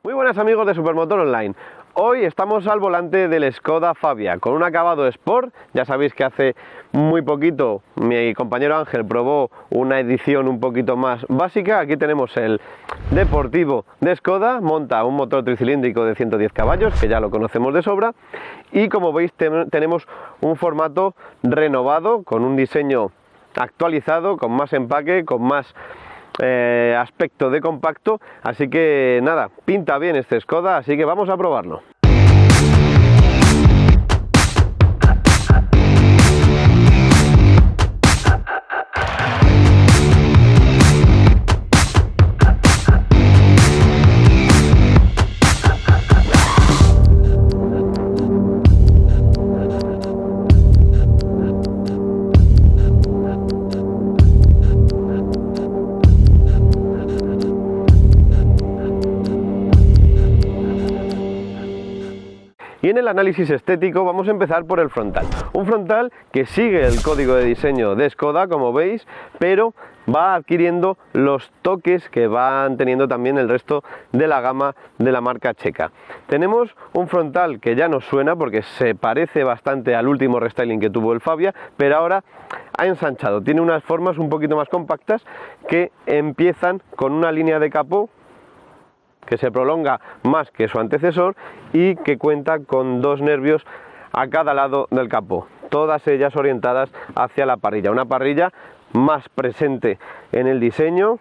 Muy buenas amigos de Supermotor Online. Hoy estamos al volante del Skoda Fabia con un acabado Sport. Ya sabéis que hace muy poquito mi compañero Ángel probó una edición un poquito más básica. Aquí tenemos el deportivo de Skoda, monta un motor tricilíndrico de 110 caballos, que ya lo conocemos de sobra. Y como veis tenemos un formato renovado, con un diseño actualizado, con más empaque, con más aspecto de compacto, así que nada, pinta bien este Skoda, así que vamos a probarlo. Y en el análisis estético vamos a empezar por el frontal. Un frontal que sigue el código de diseño de Skoda, como veis, pero va adquiriendo los toques que van teniendo también el resto de la gama de la marca checa. Tenemos un frontal que ya nos suena porque se parece bastante al último restyling que tuvo el Fabia, pero ahora ha ensanchado. Tiene unas formas un poquito más compactas que empiezan con una línea de capó que se prolonga más que su antecesor y que cuenta con dos nervios a cada lado del capó, todas ellas orientadas hacia la parrilla. Una parrilla más presente en el diseño,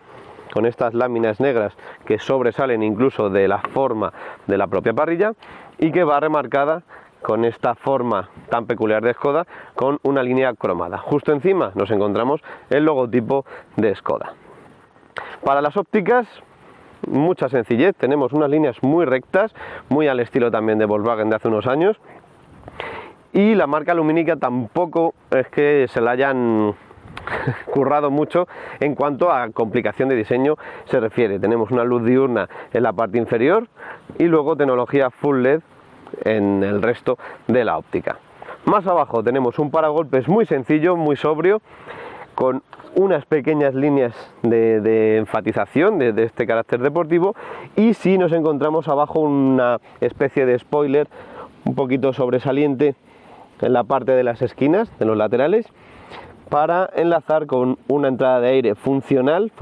con estas láminas negras que sobresalen incluso de la forma de la propia parrilla y que va remarcada con esta forma tan peculiar de Skoda con una línea cromada. Justo encima nos encontramos el logotipo de Skoda. Para las ópticas, mucha sencillez, tenemos unas líneas muy rectas, muy al estilo también de Volkswagen de hace unos años, y la marca lumínica tampoco es que se la hayan currado mucho en cuanto a complicación de diseño se refiere. Tenemos una luz diurna en la parte inferior y luego tecnología Full LED en el resto de la óptica. Más abajo tenemos un paragolpes muy sencillo, muy sobrio, con unas pequeñas líneas de enfatización de este carácter deportivo, y sí nos encontramos abajo una especie de spoiler un poquito sobresaliente en la parte de las esquinas, de los laterales, para enlazar con una entrada de aire funcional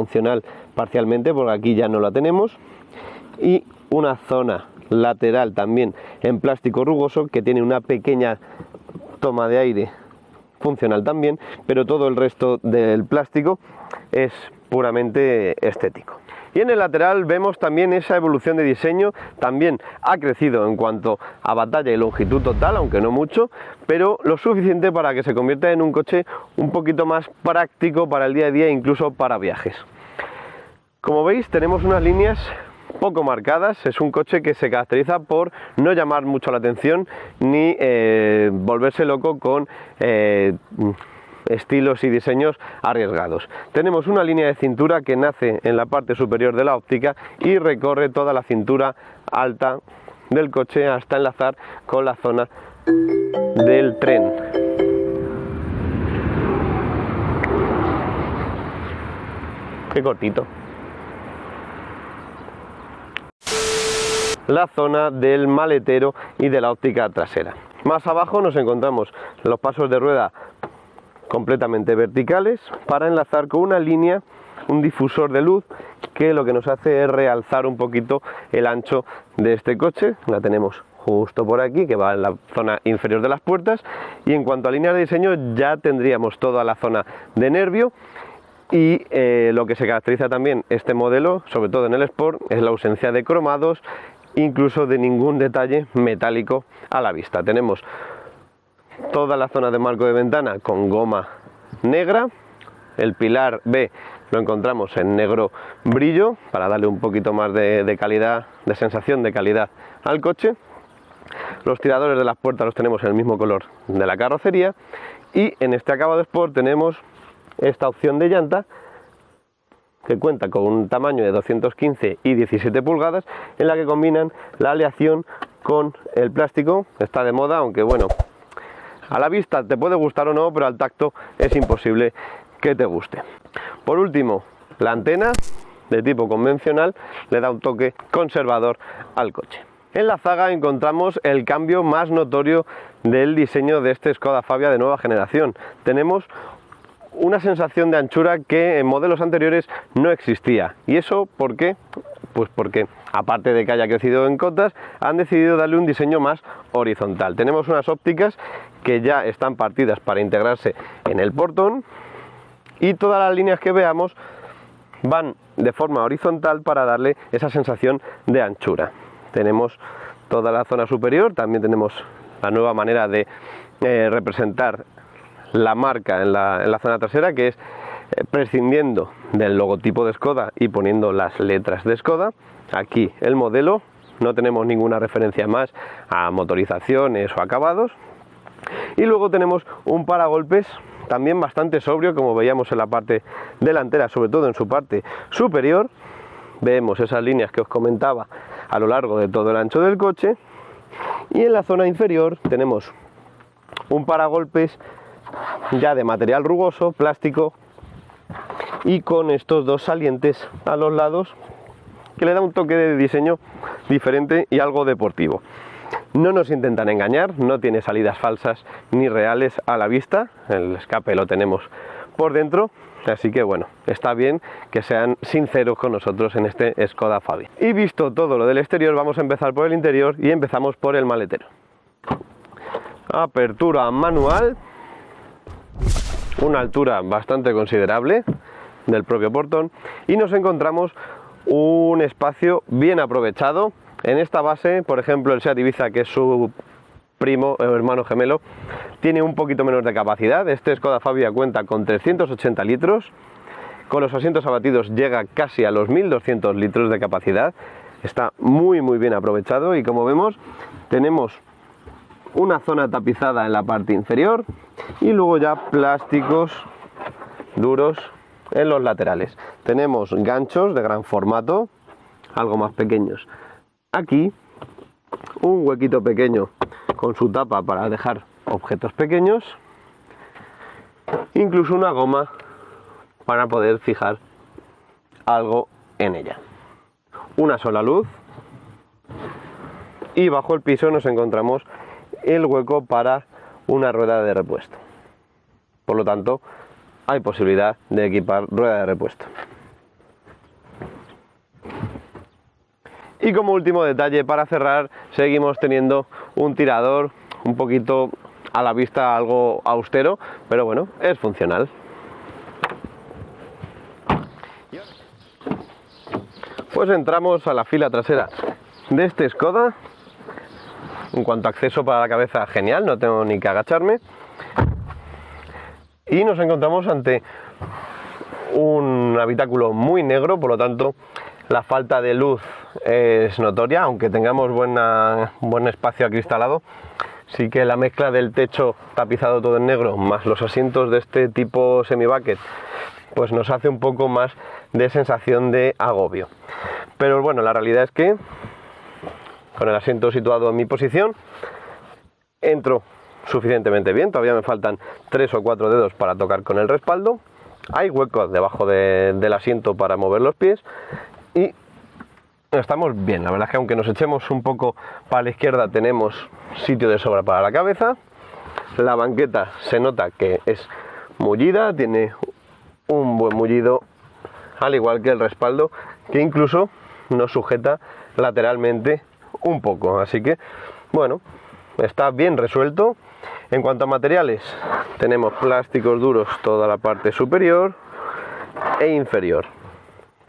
parcialmente, porque aquí ya no la tenemos, y una zona lateral también en plástico rugoso que tiene una pequeña toma de aire funcional también, pero todo el resto del plástico es puramente estético. Y en el lateral vemos también esa evolución de diseño, también ha crecido en cuanto a batalla y longitud total, aunque no mucho, pero lo suficiente para que se convierta en un coche un poquito más práctico para el día a día, incluso para viajes. Como veis, tenemos unas líneas poco marcadas. Es un coche que se caracteriza por no llamar mucho la atención ni volverse loco con estilos y diseños arriesgados. Tenemos una línea de cintura que nace en la parte superior de la óptica y recorre toda la cintura alta del coche hasta enlazar con la zona del tren. Qué cortito. La zona del maletero y de la óptica trasera. Más abajo nos encontramos los pasos de rueda completamente verticales para enlazar con una línea, un difusor de luz que lo que nos hace es realzar un poquito el ancho de este coche. La tenemos justo por aquí, que va en la zona inferior de las puertas, y en cuanto a línea de diseño ya tendríamos toda la zona de nervio. Y lo que se caracteriza también este modelo, sobre todo en el Sport, es la ausencia de cromados, incluso de ningún detalle metálico a la vista. Tenemos toda la zona de marco de ventana con goma negra, el pilar B lo encontramos en negro brillo para darle un poquito más de calidad, de sensación de calidad al coche. Los tiradores de las puertas los tenemos en el mismo color de la carrocería, y en este acabado Sport tenemos esta opción de llanta que cuenta con un tamaño de 215 y 17 pulgadas, en la que combinan la aleación con el plástico. Está de moda, aunque bueno, a la vista te puede gustar o no, pero al tacto es imposible que te guste. Por último, la antena de tipo convencional le da un toque conservador al coche. En la zaga encontramos el cambio más notorio del diseño de este Skoda Fabia de nueva generación. Tenemos una sensación de anchura que en modelos anteriores no existía. ¿Y eso por qué? Pues porque, aparte de que haya crecido en cotas, han decidido darle un diseño más horizontal. Tenemos unas ópticas que ya están partidas para integrarse en el portón y todas las líneas que veamos van de forma horizontal para darle esa sensación de anchura. Tenemos toda la zona superior, también tenemos la nueva manera de representar la marca en la zona trasera, que es prescindiendo del logotipo de Skoda y poniendo las letras de Skoda. Aquí el modelo, no tenemos ninguna referencia más a motorizaciones o acabados. Y luego tenemos un paragolpes también bastante sobrio, como veíamos en la parte delantera, sobre todo en su parte superior. Vemos esas líneas que os comentaba a lo largo de todo el ancho del coche. Y en la zona inferior tenemos un paragolpes ya de material rugoso, plástico, y con estos dos salientes a los lados que le da un toque de diseño diferente y algo deportivo. No nos intentan engañar, no tiene salidas falsas ni reales a la vista, el escape lo tenemos por dentro, así que bueno, está bien que sean sinceros con nosotros en este Skoda Fabia. Y visto todo lo del exterior, vamos a empezar por el interior y empezamos por el maletero. Apertura manual, una altura bastante considerable del propio portón, y nos encontramos un espacio bien aprovechado. En esta base, por ejemplo, el Seat Ibiza, que es su primo o hermano gemelo, tiene un poquito menos de capacidad. Este Skoda Fabia cuenta con 380 litros, con los asientos abatidos llega casi a los 1200 litros de capacidad. Está muy bien aprovechado, y como vemos tenemos una zona tapizada en la parte inferior y luego ya plásticos duros en los laterales. Tenemos ganchos de gran formato, algo más pequeños aquí, un huequito pequeño con su tapa para dejar objetos pequeños, incluso una goma para poder fijar algo en ella. Una sola luz, y bajo el piso nos encontramos el hueco para una rueda de repuesto. Por lo tanto, hay posibilidad de equipar rueda de repuesto. Y como último detalle, para cerrar, seguimos teniendo un tirador un poquito a la vista algo austero, pero bueno, es funcional. Pues entramos a la fila trasera de este Skoda. En cuanto a acceso para la cabeza, genial, no tengo ni que agacharme. Y nos encontramos ante un habitáculo muy negro, por lo tanto la falta de luz es notoria, aunque tengamos buen espacio acristalado. Sí que la mezcla del techo tapizado todo en negro más los asientos de este tipo semi-bucket pues nos hace un poco más de sensación de agobio. Pero bueno, la realidad es que con el asiento situado en mi posición entro suficientemente bien. Todavía me faltan 3 o 4 dedos para tocar con el respaldo. Hay huecos debajo del asiento para mover los pies y estamos bien. La verdad es que aunque nos echemos un poco para la izquierda, tenemos sitio de sobra para la cabeza. La banqueta se nota que es mullida, tiene un buen mullido, al igual que el respaldo, que incluso nos sujeta lateralmente un poco. Así que bueno, está bien resuelto. En cuanto a materiales, tenemos plásticos duros toda la parte superior e inferior.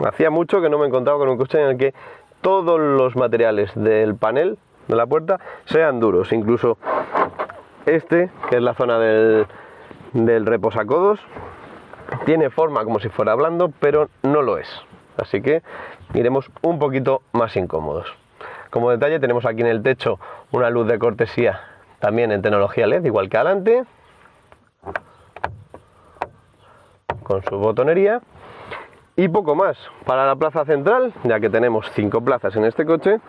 Hacía mucho que no me encontraba con un coche en el que todos los materiales del panel de la puerta sean duros, incluso este, que es la zona del reposacodos, tiene forma como si fuera blando, pero no lo es, así que iremos un poquito más incómodos. Como detalle, tenemos aquí en el techo una luz de cortesía también en tecnología LED, igual que adelante, con su botonería. Y poco más. Para la plaza central, ya que tenemos 5 plazas en este coche,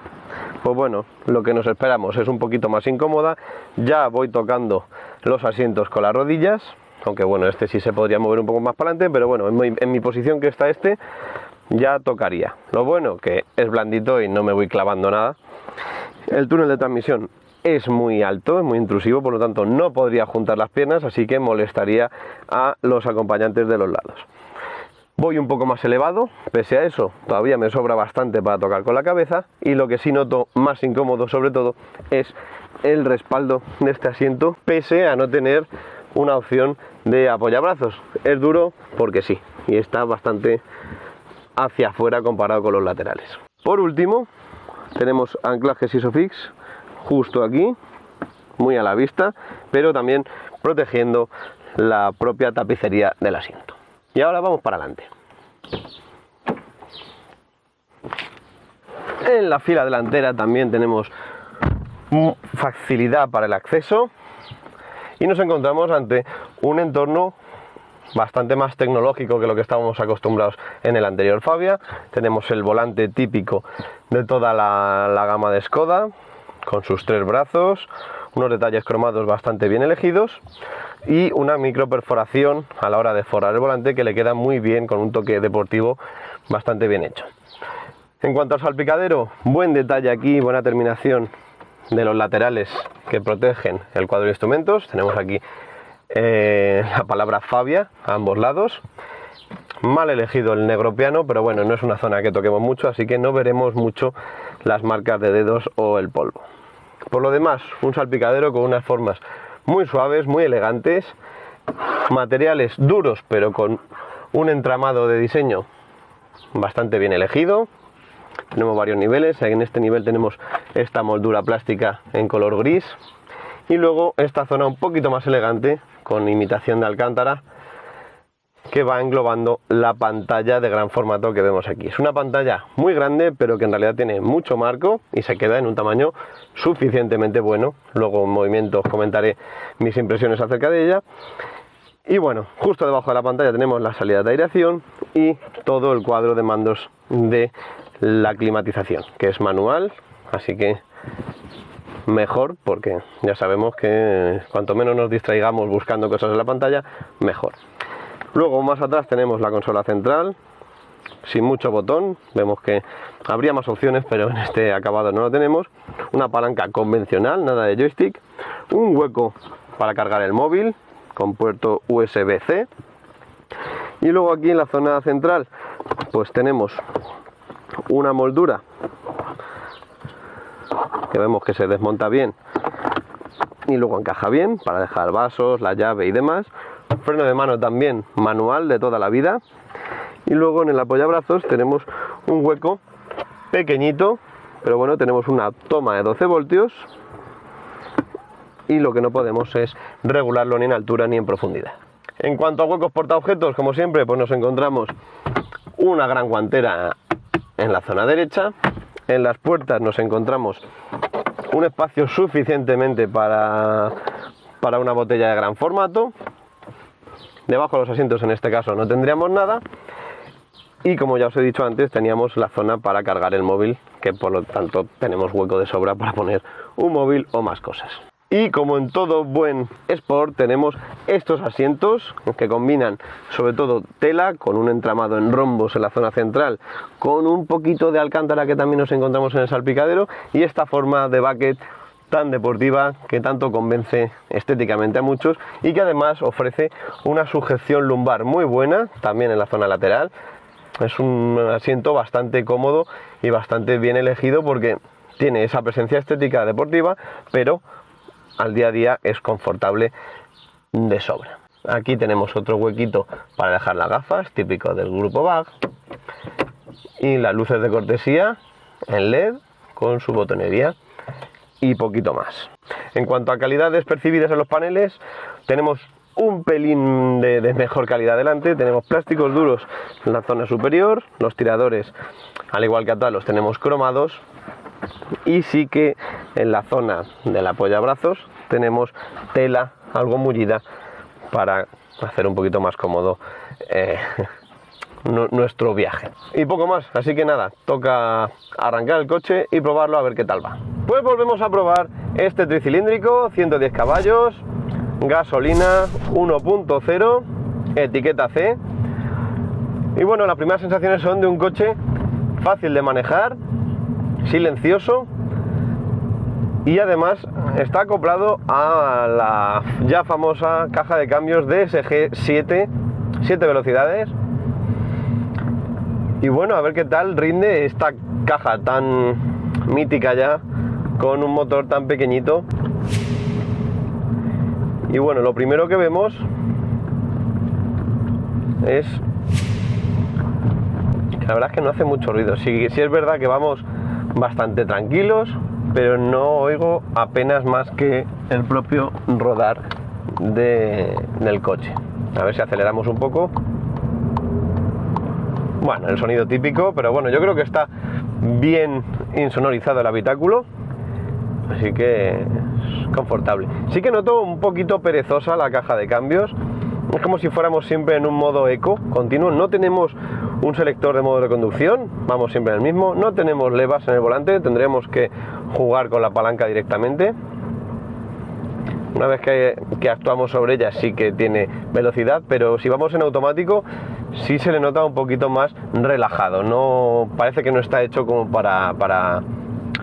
pues bueno, lo que nos esperamos es un poquito más incómoda. Ya voy tocando los asientos con las rodillas, aunque bueno, este sí se podría mover un poco más para adelante, pero bueno, en mi posición que está este, ya tocaría. Lo bueno que es blandito y no me voy clavando nada. El túnel de transmisión es muy alto, es muy intrusivo, por lo tanto no podría juntar las piernas, así que molestaría a los acompañantes de los lados. Voy un poco más elevado, pese a eso todavía me sobra bastante para tocar con la cabeza, y lo que sí noto más incómodo sobre todo es el respaldo de este asiento, pese a no tener una opción de apoyabrazos. Es duro porque sí, y está bastante hacia afuera comparado con los laterales. Por último, tenemos anclajes Isofix justo aquí, muy a la vista, pero también protegiendo la propia tapicería del asiento. Y ahora vamos para adelante. En la fila delantera también tenemos facilidad para el acceso y nos encontramos ante un entorno bastante más tecnológico que lo que estábamos acostumbrados en el anterior Fabia. Tenemos el volante típico de toda la gama de Skoda, con sus 3 brazos, unos detalles cromados bastante bien elegidos y una micro perforación a la hora de forrar el volante que le queda muy bien, con un toque deportivo bastante bien hecho. En cuanto al salpicadero, buen detalle aquí, buena terminación de los laterales que protegen el cuadro de instrumentos. Tenemos aquí la palabra Fabia a ambos lados. Mal elegido el negro piano, pero bueno, no es una zona que toquemos mucho, así que no veremos mucho las marcas de dedos o el polvo. Por lo demás, un salpicadero con unas formas muy suaves, muy elegantes, materiales duros pero con un entramado de diseño bastante bien elegido. Tenemos varios niveles, en este nivel tenemos esta moldura plástica en color gris y luego esta zona un poquito más elegante con imitación de alcántara que va englobando la pantalla de gran formato que vemos aquí. Es una pantalla muy grande pero que en realidad tiene mucho marco y se queda en un tamaño suficientemente bueno. Luego en movimiento os comentaré mis impresiones acerca de ella. Y bueno, justo debajo de la pantalla tenemos la salida de aireación y todo el cuadro de mandos de la climatización, que es manual, así que mejor, porque ya sabemos que cuanto menos nos distraigamos buscando cosas en la pantalla, mejor. Luego más atrás tenemos la consola central, sin mucho botón, vemos que habría más opciones, pero en este acabado no lo tenemos. Una palanca convencional, nada de joystick, un hueco para cargar el móvil con puerto USB-C, y luego aquí en la zona central pues tenemos una moldura que vemos que se desmonta bien y luego encaja bien para dejar vasos, la llave y demás. Freno de mano también manual de toda la vida, y luego en el apoyabrazos tenemos un hueco pequeñito, pero bueno, tenemos una toma de 12 voltios y lo que no podemos es regularlo ni en altura ni en profundidad. En cuanto a huecos portaobjetos, como siempre, pues nos encontramos una gran guantera en la zona derecha. En las puertas nos encontramos un espacio suficientemente para una botella de gran formato. Debajo de los asientos en este caso no tendríamos nada. Y como ya os he dicho antes, teníamos la zona para cargar el móvil, que por lo tanto tenemos hueco de sobra para poner un móvil o más cosas. Y como en todo buen Sport, tenemos estos asientos que combinan sobre todo tela con un entramado en rombos en la zona central, con un poquito de alcántara que también nos encontramos en el salpicadero, y esta forma de bucket tan deportiva que tanto convence estéticamente a muchos y que además ofrece una sujeción lumbar muy buena también en la zona lateral. Es un asiento bastante cómodo y bastante bien elegido porque tiene esa presencia estética deportiva, pero al día a día es confortable de sobra. Aquí tenemos otro huequito para dejar las gafas, típico del grupo Bag, y las luces de cortesía en LED con su botonería y poquito más. En cuanto a calidades percibidas en los paneles, tenemos un pelín de mejor calidad delante. Tenemos plásticos duros en la zona superior, los tiradores al igual que atrás los tenemos cromados, y sí que en la zona del apoyabrazos tenemos tela algo mullida para hacer un poquito más cómodo nuestro viaje. Y poco más, así que nada, toca arrancar el coche y probarlo a ver qué tal va. Pues volvemos a probar este tricilíndrico, 110 caballos, gasolina 1.0, etiqueta C. Y bueno, las primeras sensaciones son de un coche fácil de manejar, silencioso, y además está acoplado a la ya famosa caja de cambios DSG 7 velocidades. Y bueno, a ver qué tal rinde esta caja tan mítica ya, con un motor tan pequeñito. Y bueno, lo primero que vemos es que la verdad es que no hace mucho ruido. Sí es verdad que vamos bastante tranquilos, pero no oigo apenas más que el propio rodar del coche. A ver si aceleramos un poco. Bueno, el sonido típico, pero bueno, yo creo que está bien insonorizado el habitáculo, así que es confortable. Sí que noto un poquito perezosa la caja de cambios. Es como si fuéramos siempre en un modo eco continuo. No tenemos un selector de modo de conducción, vamos siempre en el mismo. No tenemos levas en el volante, tendremos que jugar con la palanca directamente. Una vez que actuamos sobre ella sí que tiene velocidad, pero si vamos en automático sí se le nota un poquito más relajado. No parece que no está hecho como para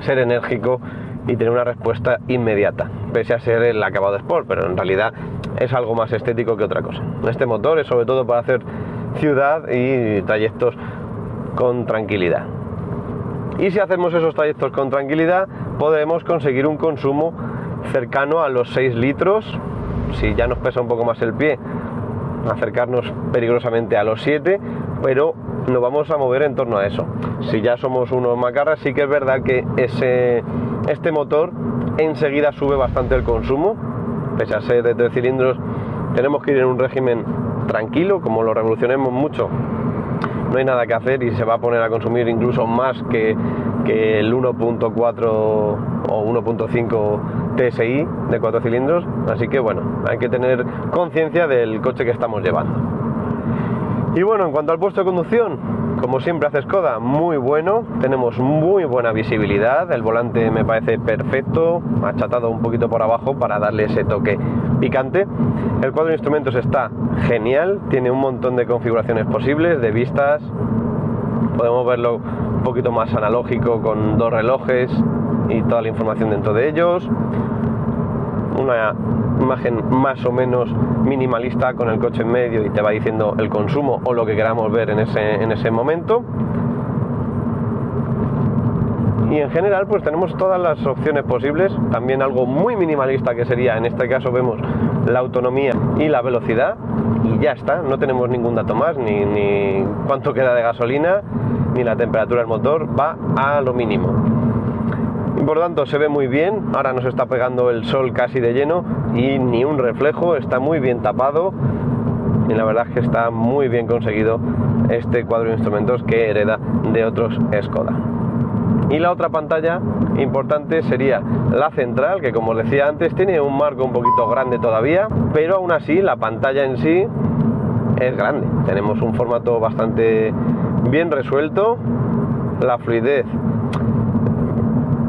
ser enérgico y tener una respuesta inmediata, pese a ser el acabado Sport, pero en realidad es algo más estético que otra cosa. Este motor es sobre todo para hacer ciudad y trayectos con tranquilidad. Y si hacemos esos trayectos con tranquilidad, podremos conseguir un consumo cercano a los 6 litros. Si ya nos pesa un poco más el pie, acercarnos peligrosamente a los 7, pero nos vamos a mover en torno a eso. Si ya somos unos macarras, sí que es verdad que este motor enseguida sube bastante el consumo. Pese a ser de 3 cilindros, tenemos que ir en un régimen tranquilo. Como lo revolucionemos mucho, no hay nada que hacer y se va a poner a consumir incluso más que el 1.4 o 1.5 TSI de 4 cilindros. Así que bueno, hay que tener conciencia del coche que estamos llevando. Y bueno, en cuanto al puesto de conducción, como siempre hace Škoda, muy bueno. Tenemos muy buena visibilidad, el volante me parece perfecto, achatado un poquito por abajo para darle ese toque picante. El cuadro de instrumentos está genial, tiene un montón de configuraciones posibles, de vistas. Podemos verlo un poquito más analógico con 2 relojes y toda la información dentro de ellos. Una imagen más o menos minimalista con el coche en medio y te va diciendo el consumo o lo que queramos ver en ese momento. Y en general pues tenemos todas las opciones posibles. También algo muy minimalista, que sería, en este caso vemos la autonomía y la velocidad, y ya está. No tenemos ningún dato más, ni cuánto queda de gasolina, ni la temperatura del motor, va a lo mínimo. Y por tanto se ve muy bien. Ahora nos está pegando el sol casi de lleno y ni un reflejo, está muy bien tapado, y la verdad es que está muy bien conseguido este cuadro de instrumentos que hereda de otros Škoda. Y la otra pantalla importante sería la central, que como os decía antes tiene un marco un poquito grande todavía, pero aún así la pantalla en sí es grande. Tenemos un formato bastante bien resuelto, la fluidez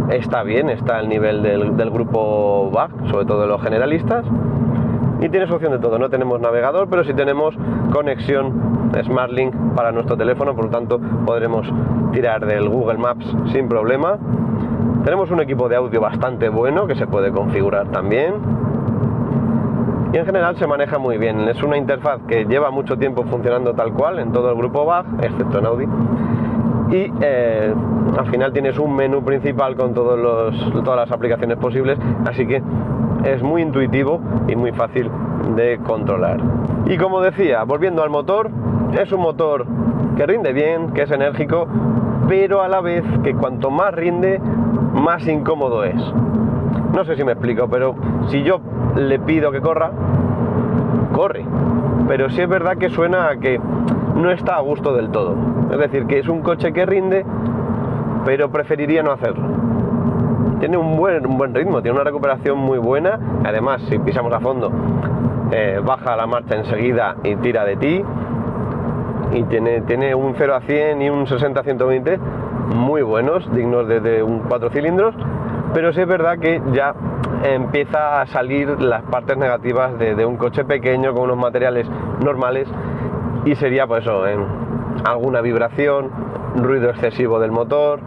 está bien, está al nivel del grupo BAG, sobre todo de los generalistas, y tienes opción de todo. No tenemos navegador, pero sí tenemos conexión SmartLink para nuestro teléfono, por lo tanto podremos tirar del Google Maps sin problema. Tenemos un equipo de audio bastante bueno que se puede configurar también, y en general se maneja muy bien. Es una interfaz que lleva mucho tiempo funcionando tal cual en todo el grupo BAG, excepto en Audi. Y al final tienes un menú principal con todas las aplicaciones posibles, así que es muy intuitivo y muy fácil de controlar. Y como decía, volviendo al motor, es un motor que rinde bien, que es enérgico, pero a la vez que cuanto más rinde, más incómodo es. No sé si me explico, pero si yo le pido que corra, corre. Pero sí es verdad que suena a que no está a gusto del todo. Es decir, que es un coche que rinde, pero preferiría no hacerlo. Tiene un buen ritmo, tiene una recuperación muy buena. Además, si pisamos a fondo, baja la marcha enseguida y tira de ti. Y tiene un 0 a 100 y un 60 a 120 muy buenos, dignos de un 4 cilindros. Pero sí es verdad que ya empieza a salir las partes negativas de un coche pequeño con unos materiales normales, y sería pues eso, alguna vibración, ruido excesivo del motor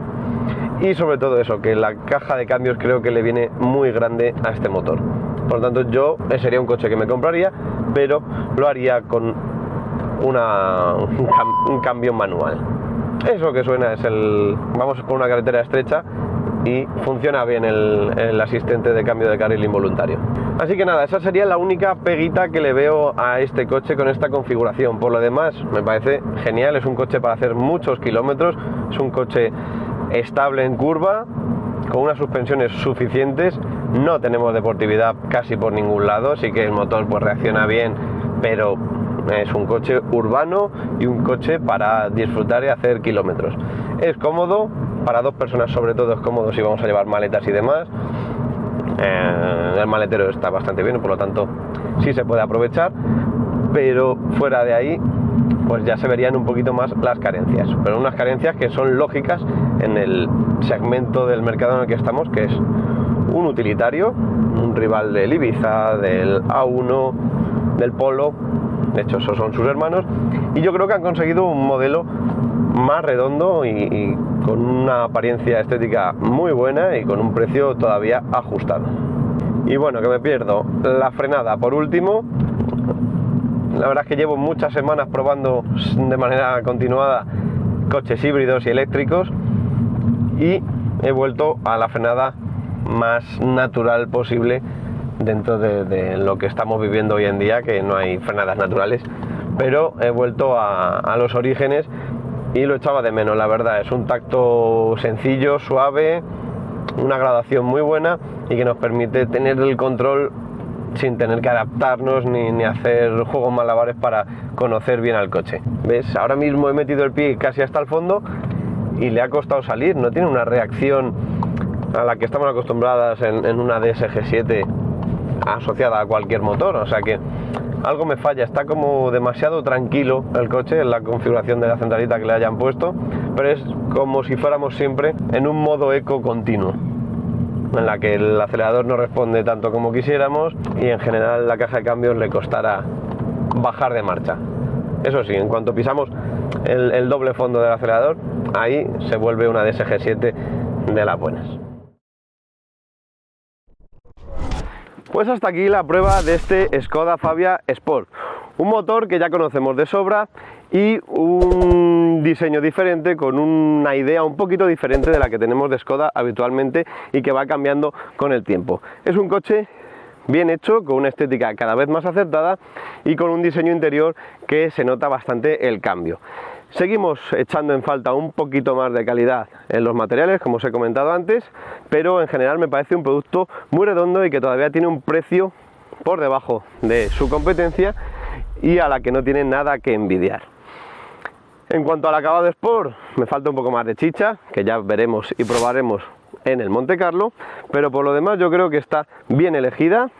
y sobre todo eso, que la caja de cambios creo que le viene muy grande a este motor. Por lo tanto, yo sería un coche que me compraría, pero lo haría con un cambio manual. Eso que suena es vamos por una carretera estrecha y funciona bien el asistente de cambio de carril involuntario. Así que nada, esa sería la única peguita que le veo a este coche con esta configuración. Por lo demás, me parece genial, es un coche para hacer muchos kilómetros, es un coche estable en curva, con unas suspensiones suficientes, no tenemos deportividad casi por ningún lado, sí que el motor pues reacciona bien, pero es un coche urbano y un coche para disfrutar y hacer kilómetros. Es cómodo, para dos personas sobre todo es cómodo si vamos a llevar maletas y demás. El maletero está bastante bien, por lo tanto sí se puede aprovechar, pero fuera de ahí pues ya se verían un poquito más las carencias, pero unas carencias que son lógicas en el segmento del mercado en el que estamos, que es un utilitario, un rival del Ibiza, del A1, del Polo. De hecho esos son sus hermanos, y yo creo que han conseguido un modelo más redondo y con una apariencia estética muy buena y con un precio todavía ajustado. Y bueno, que me pierdo la frenada por último. La verdad es que llevo muchas semanas probando de manera continuada coches híbridos y eléctricos y he vuelto a la frenada más natural posible dentro de lo que estamos viviendo hoy en día, que no hay frenadas naturales, pero he vuelto a los orígenes y lo echaba de menos, la verdad. Es un tacto sencillo, suave, una gradación muy buena y que nos permite tener el control sin tener que adaptarnos ni hacer juegos malabares para conocer bien al coche. ¿Ves? Ahora mismo he metido el pie casi hasta el fondo y le ha costado salir, no tiene una reacción a la que estamos acostumbradas en una DSG7 asociada a cualquier motor, o sea que algo me falla, está como demasiado tranquilo el coche en la configuración de la centralita que le hayan puesto, pero es como si fuéramos siempre en un modo eco continuo, en la que el acelerador no responde tanto como quisiéramos y en general la caja de cambios le costará bajar de marcha. Eso sí, en cuanto pisamos el doble fondo del acelerador, ahí se vuelve una DSG7 de las buenas. Pues hasta aquí la prueba de este Skoda Fabia Sport, un motor que ya conocemos de sobra y un diseño diferente, con una idea un poquito diferente de la que tenemos de Skoda habitualmente y que va cambiando con el tiempo. Es un coche bien hecho, con una estética cada vez más acertada y con un diseño interior que se nota bastante el cambio. Seguimos echando en falta un poquito más de calidad en los materiales, como os he comentado antes, pero en general me parece un producto muy redondo y que todavía tiene un precio por debajo de su competencia y a la que no tiene nada que envidiar. En cuanto al acabado de Sport, me falta un poco más de chicha, que ya veremos y probaremos en el Monte Carlo, pero por lo demás yo creo que está bien elegida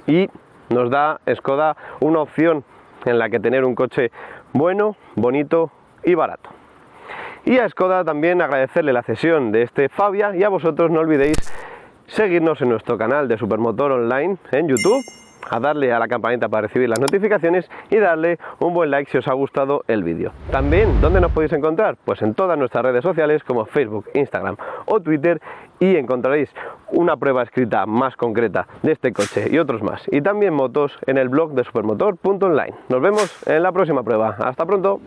y nos da Skoda una opción en la que tener un coche bueno, bonito y barato. Y a Skoda también agradecerle la cesión de este Fabia, y a vosotros no olvidéis seguirnos en nuestro canal de Supermotor Online en YouTube, a darle a la campanita para recibir las notificaciones y darle un buen like si os ha gustado el vídeo. También, ¿dónde nos podéis encontrar? Pues en todas nuestras redes sociales como Facebook, Instagram o Twitter, y encontraréis una prueba escrita más concreta de este coche y otros más, y también motos en el blog de supermotor.online. Nos vemos en la próxima prueba. ¡Hasta pronto!